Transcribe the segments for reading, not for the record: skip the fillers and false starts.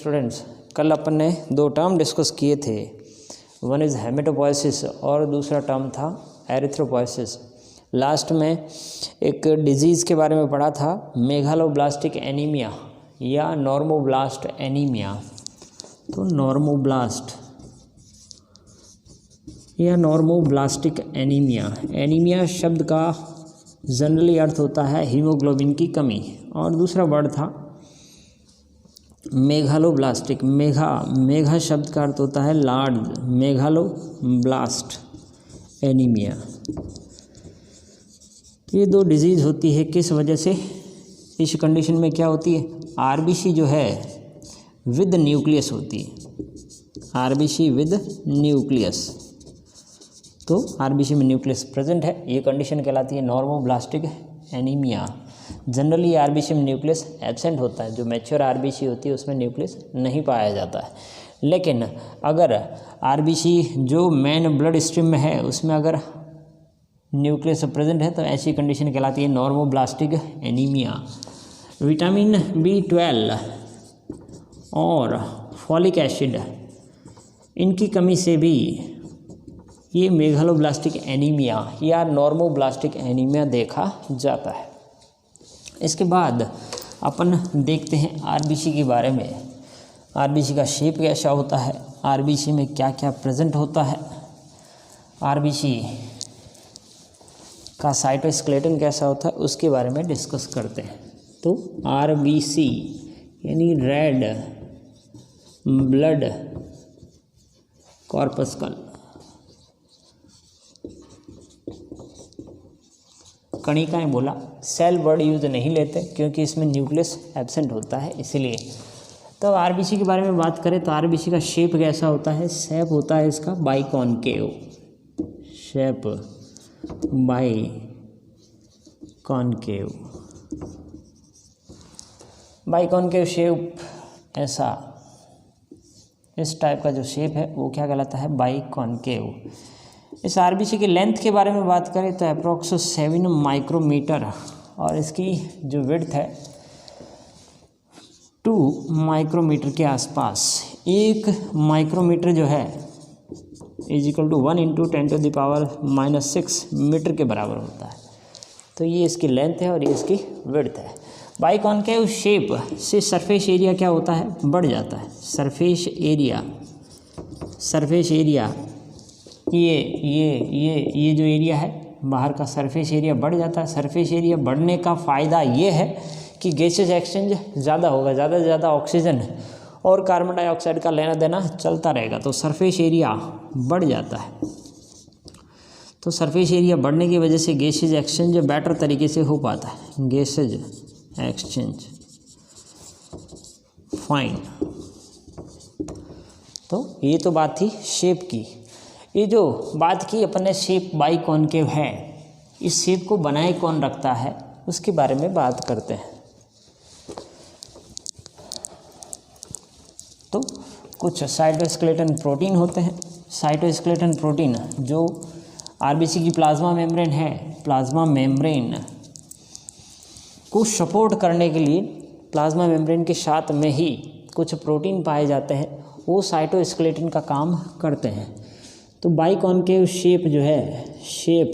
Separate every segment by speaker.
Speaker 1: Students, कल अपन ने दो टर्म डिस्कस किए थे। वन इज़ हेमेटोपोइसिस और दूसरा टर्म था एरिथ्रोपोइसिस। लास्ट में एक डिजीज़ के बारे में पढ़ा था, मेगालोब्लास्टिक एनीमिया या नॉर्मोब्लास्ट एनीमिया। तो नॉर्मोब्लास्ट या नॉर्मोब्लास्टिक एनीमिया, एनीमिया शब्द का जनरली अर्थ होता है हीमोग्लोबिन की कमी, और दूसरा वर्ड था मेगालोब्लास्टिक। मेघा शब्द का अर्थ होता है लार्ज, मेगालोब्लास्ट एनीमिया। ये दो डिजीज़ होती है, किस वजह से? इस कंडीशन में क्या होती है, आरबीसी जो है विद न्यूक्लियस होती है, आरबीसी विद न्यूक्लियस। तो आरबीसी में न्यूक्लियस प्रेजेंट है, ये कंडीशन कहलाती है नॉर्मोब्लास्टिक एनीमिया। जनरली आरबीसी में न्यूक्लियस एब्सेंट होता है, जो मैच्योर आरबीसी होती है उसमें न्यूक्लियस नहीं पाया जाता है। लेकिन अगर आरबीसी जो मेन ब्लड स्ट्रीम में है उसमें अगर न्यूक्लियस प्रेजेंट है तो ऐसी कंडीशन कहलाती है नॉर्मोब्लास्टिक एनीमिया। विटामिन B12 और फॉलिक एसिड, इनकी कमी से भी ये मेगालोब्लास्टिक एनीमिया या नॉर्मोब्लास्टिक एनीमिया देखा जाता है। इसके बाद अपन देखते हैं आरबीसी के बारे में। आरबीसी का शेप कैसा होता है, आरबीसी में क्या क्या प्रेजेंट होता है, आरबीसी का साइटोस्केलेटन कैसा होता है, उसके बारे में डिस्कस करते हैं। तो आरबीसी यानी रेड ब्लड कॉर्पस्कल, कणिकाएं बोला, सेल वर्ड यूज नहीं लेते क्योंकि इसमें न्यूक्लियस एब्सेंट होता है इसलिए। तो आरबीसी के बारे में बात करें तो आरबीसी का शेप कैसा होता है, शेप होता है इसका बाइकॉनकेव, शेप बाइकॉनकेव शेप, ऐसा इस टाइप का जो शेप है वो क्या कहलाता है, बाइकॉनकेव। इस आरबीसी की लेंथ के बारे में बात करें तो अप्रोक्स 7 माइक्रोमीटर, और इसकी जो विड्थ है 2 माइक्रोमीटर के आसपास। 1 माइक्रोमीटर जो है इज इक्वल टू 1 × 10⁻⁻6 मीटर के बराबर होता है। तो ये इसकी लेंथ है और ये इसकी विड्थ है। बाइकॉनकेव शेप से सरफेस एरिया क्या होता है, बढ़ जाता है। सरफेस एरिया ये जो एरिया है बाहर का, सरफेस एरिया बढ़ जाता है। सरफेस एरिया बढ़ने का फ़ायदा ये है कि गैसेज एक्सचेंज ज़्यादा होगा, ज़्यादा से ज़्यादा ऑक्सीजन और कार्बन डाइऑक्साइड का लेना देना चलता रहेगा, तो सरफेस एरिया बढ़ जाता है। तो सरफेस एरिया बढ़ने की वजह से गैसेज एक्सचेंज बेटर तरीके से हो पाता है, गैसेज एक्सचेंज फाइन। तो ये तो बात थी शेप की। ये जो बात की अपन ने शेप बाइकॉनकेव है, इस शेप को बनाए कौन रखता है उसके बारे में बात करते हैं। तो कुछ साइटोस्केलेटन प्रोटीन होते हैं। साइटोस्केलेटन प्रोटीन जो आरबीसी की प्लाज्मा मेम्ब्रेन है, प्लाज्मा मेम्ब्रेन को सपोर्ट करने के लिए प्लाज्मा मेम्ब्रेन के साथ में ही कुछ प्रोटीन पाए जाते हैं, वो साइटोस्केलेटन का काम करते हैं। तो बाइकॉनकेव शेप जो है, शेप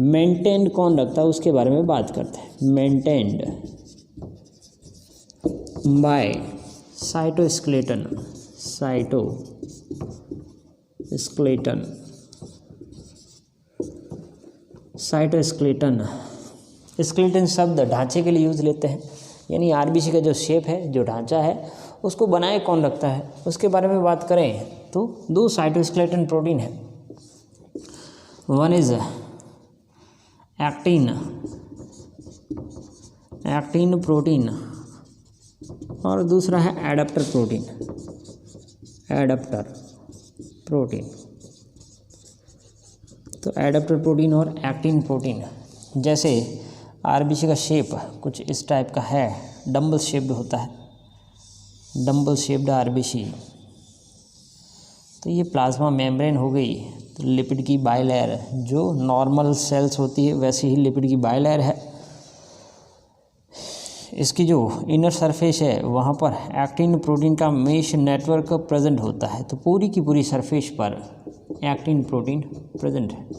Speaker 1: मेंटेन्ड कौन रखता है उसके बारे में बात करते हैं। Maintained by cytoskeleton, cytoskeleton skeleton शब्द ढांचे के लिए यूज़ लेते हैं, यानी आरबीसी का जो शेप है, जो ढांचा है, उसको बनाए कौन रखता है उसके बारे में बात करें तो 2 साइटोस्केलेटन प्रोटीन है। वन इज एक्टिन प्रोटीन और दूसरा है एडाप्टर प्रोटीन। तो एडाप्टर प्रोटीन और एक्टिन प्रोटीन, जैसे आरबीसी का शेप कुछ इस टाइप का है, डम्बल शेप्ड होता है, डम्बल शेप्ड आरबीसी। तो ये प्लाज्मा मेम्ब्रेन हो गई। तो लिपिड की बाइलेयर, जो नॉर्मल सेल्स होती है वैसे ही लिपिड की बाइलेयर है। इसकी जो इनर सरफेस है वहाँ पर एक्टिन प्रोटीन का मेश नेटवर्क प्रेजेंट होता है। तो पूरी की पूरी सरफेस पर एक्टिन प्रोटीन प्रेजेंट है।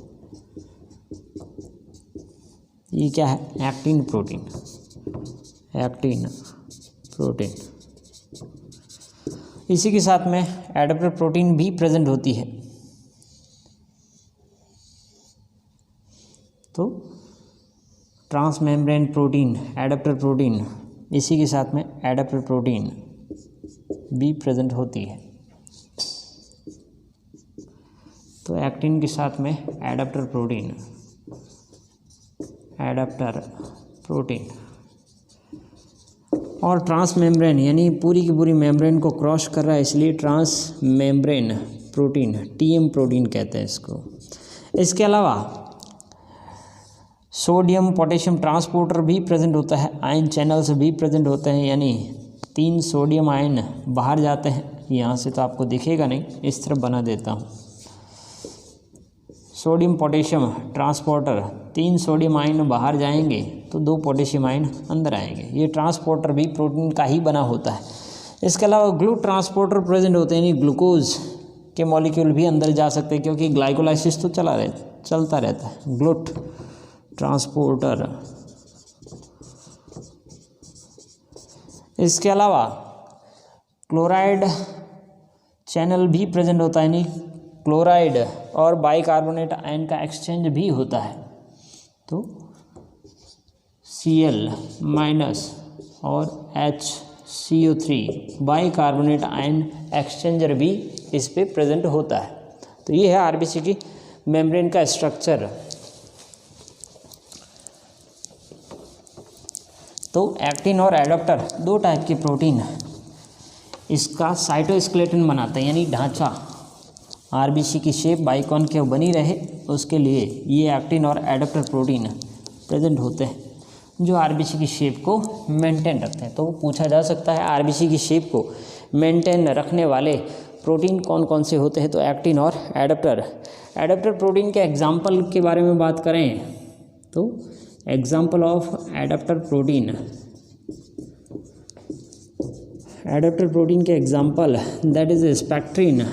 Speaker 1: ये क्या है? Actin protein. Actin protein. इसी के साथ में एडाप्टर प्रोटीन भी प्रेजेंट होती है। तो ट्रांसमेम्ब्रेन प्रोटीन, एडाप्टर प्रोटीन, इसी के साथ में एडाप्टर प्रोटीन भी प्रेजेंट होती है। तो एक्टिन के साथ में एडाप्टर प्रोटीन, एडाप्टर प्रोटीन और ट्रांसमेम्ब्रेन यानी पूरी की पूरी मेम्ब्रेन को क्रॉस कर रहा है, इसलिए ट्रांसमेम्ब्रेन प्रोटीन, टीएम प्रोटीन कहते हैं इसको। इसके अलावा सोडियम पोटेशियम ट्रांसपोर्टर भी प्रेजेंट होता है, आयन चैनल्स भी प्रेजेंट होते हैं, यानी 3 सोडियम आयन बाहर जाते हैं। यहाँ से तो आपको दिखेगा नहीं, इस तरफ बना देता हूँ। Sodium potassium transporter, 3 sodium ion बाहर जाएंगे तो 2 पोटेशियम आयन अंदर आएंगे। ये ट्रांसपोर्टर भी प्रोटीन का ही बना होता है। इसके अलावा ग्लू ट्रांसपोर्टर प्रेजेंट होते हैं, यानी ग्लूकोज के मॉलिक्यूल भी अंदर जा सकते हैं, क्योंकि ग्लाइकोलाइसिस तो चलता रहता है। GLUT transporter. इसके अलावा क्लोराइड चैनल भी प्रेजेंट होता है, यानी क्लोराइड और बाइकार्बोनेट आयन का एक्सचेंज भी होता है। तो Cl- और HCO3 बाइकार्बोनेट आयन एक्सचेंजर भी इस पे प्रेजेंट होता है। तो ये है आरबीसी की मेम्ब्रेन का स्ट्रक्चर। तो एक्टिन और एडाप्टर 2 टाइप के प्रोटीन इसका साइटोस्केलेटन बनाते हैं, यानी ढांचा आरबीसी की शेप बाइकॉनकेव बनी रहे, उसके लिए ये एक्टिन और एडाप्टर प्रोटीन प्रेजेंट होते हैं, जो आरबीसी की शेप को मेंटेन रखते हैं। तो पूछा जा सकता है आरबीसी की शेप को मेंटेन रखने वाले प्रोटीन कौन कौन से होते हैं? तो एक्टिन और एडाप्टर। एडाप्टर प्रोटीन के एग्जाम्पल के बारे में बात करें तो example of adaptor protein, adaptor protein के example that is spectrin.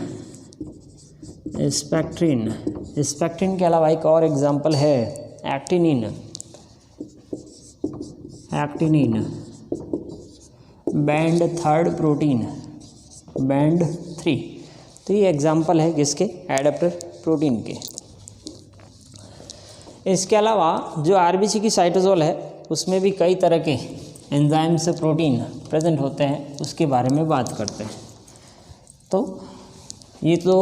Speaker 1: Spectrin के अलावा एक और एग्जाम्पल है एक्टिनिन। Band 3 protein, band 3। तो ये एग्जाम्पल है किसके? एडाप्टर प्रोटीन के। इसके अलावा जो आरबीसी की साइटोसोल है उसमें भी कई तरह के एंजाइम्स प्रोटीन प्रेजेंट होते हैं, उसके बारे में बात करते हैं। तो ये तो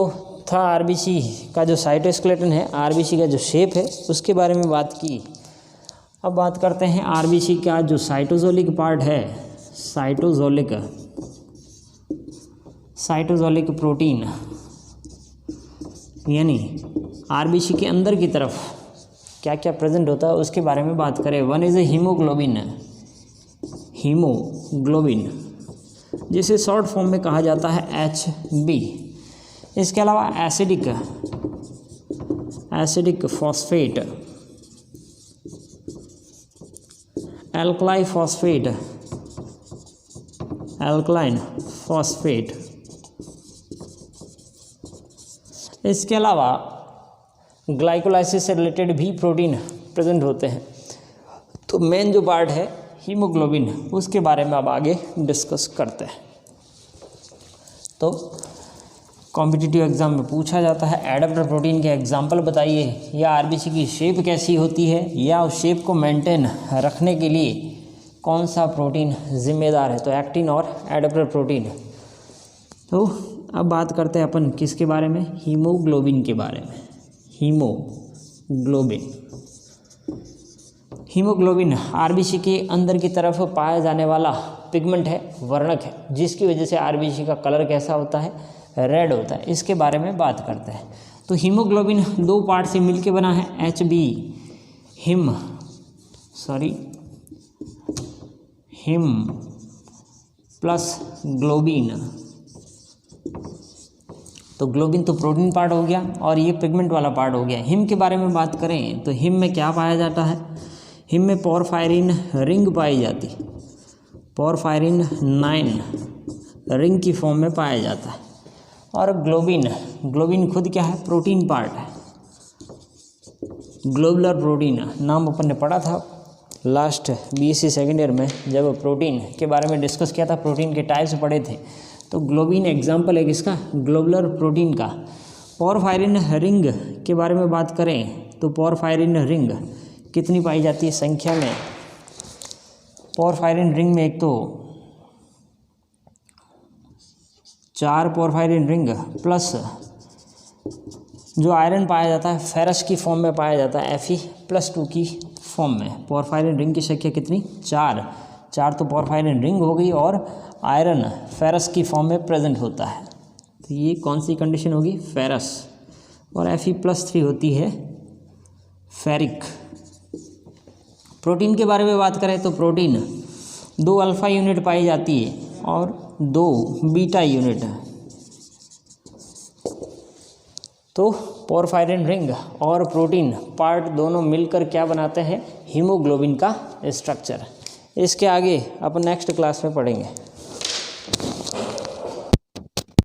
Speaker 1: था आरबीसी का जो साइटोस्केलेटन है, आरबीसी का जो शेप है उसके बारे में बात की। अब बात करते हैं आरबीसी का जो साइटोजोलिक पार्ट है, साइटोजोलिक प्रोटीन, यानी आरबीसी के अंदर की तरफ क्या क्या प्रेजेंट होता है उसके बारे में बात करें। 1 इज़ हीमोग्लोबिन, जिसे शॉर्ट फॉर्म में कहा जाता है HB। इसके अलावा एसिडिक फॉस्फेट, एल्कलाइन फॉस्फेट। इसके अलावा ग्लाइकोलाइसिस से रिलेटेड भी प्रोटीन प्रेजेंट होते हैं। तो मेन जो पार्ट है हीमोग्लोबिन, उसके बारे में अब आगे डिस्कस करते हैं। तो कॉम्पिटिटिव एग्जाम में पूछा जाता है एडाप्टर प्रोटीन के एग्जाम्पल बताइए, या आरबीसी की शेप कैसी होती है, या उस शेप को मेंटेन रखने के लिए कौन सा प्रोटीन जिम्मेदार है? तो एक्टिन और एडाप्टर प्रोटीन। तो अब बात करते हैं अपन किसके बारे में? हीमोग्लोबिन के बारे में। हीमोग्लोबिन आरबीसी के अंदर की तरफ पाया जाने वाला पिगमेंट है, वर्णक है, जिसकी वजह से आरबीसी का कलर कैसा होता है? रेड होता है। इसके बारे में बात करते हैं। तो हीमोग्लोबिन 2 पार्ट से मिलके बना है, हिम प्लस ग्लोबिन। तो ग्लोबिन तो प्रोटीन पार्ट हो गया और ये पिगमेंट वाला पार्ट हो गया। हिम के बारे में बात करें तो हिम में क्या पाया जाता है? हिम में पोरफायरिन रिंग पाई जाती। पोरफायरिन 9 रिंग की फॉर्म में पाया जाता है। और ग्लोबिन खुद क्या है, प्रोटीन पार्ट है, ग्लोबुलर प्रोटीन, नाम अपन ने पढ़ा था लास्ट बीएससी सेकेंड ईयर में जब प्रोटीन के बारे में डिस्कस किया था, प्रोटीन के टाइप्स पढ़े थे, तो ग्लोबिन एग्जाम्पल है किसका, ग्लोबुलर प्रोटीन का। पोरफायरिन रिंग के बारे में बात करें तो पोरफायरिन रिंग कितनी पाई जाती है संख्या में? पोरफायरिन रिंग में एक तो 4 पोरफायरिन रिंग प्लस जो आयरन पाया जाता है फेरस की फॉर्म में पाया जाता है, Fe+2 की फॉर्म में। पोरफायरिन रिंग की संख्या कितनी? 4 तो पोरफायरिन रिंग हो गई और आयरन फेरस की फॉर्म में प्रेजेंट होता है। तो ये कौन सी कंडीशन होगी? फेरस। और Fe+3 होती है फेरिक। प्रोटीन के बारे में बात करें तो प्रोटीन 2 अल्फा यूनिट पाई जाती है और 2 बीटा यूनिट। तो पोरफायरिन रिंग और प्रोटीन पार्ट दोनों मिलकर क्या बनाते हैं? हीमोग्लोबिन का स्ट्रक्चर। इसके आगे अपन नेक्स्ट क्लास में पढ़ेंगे।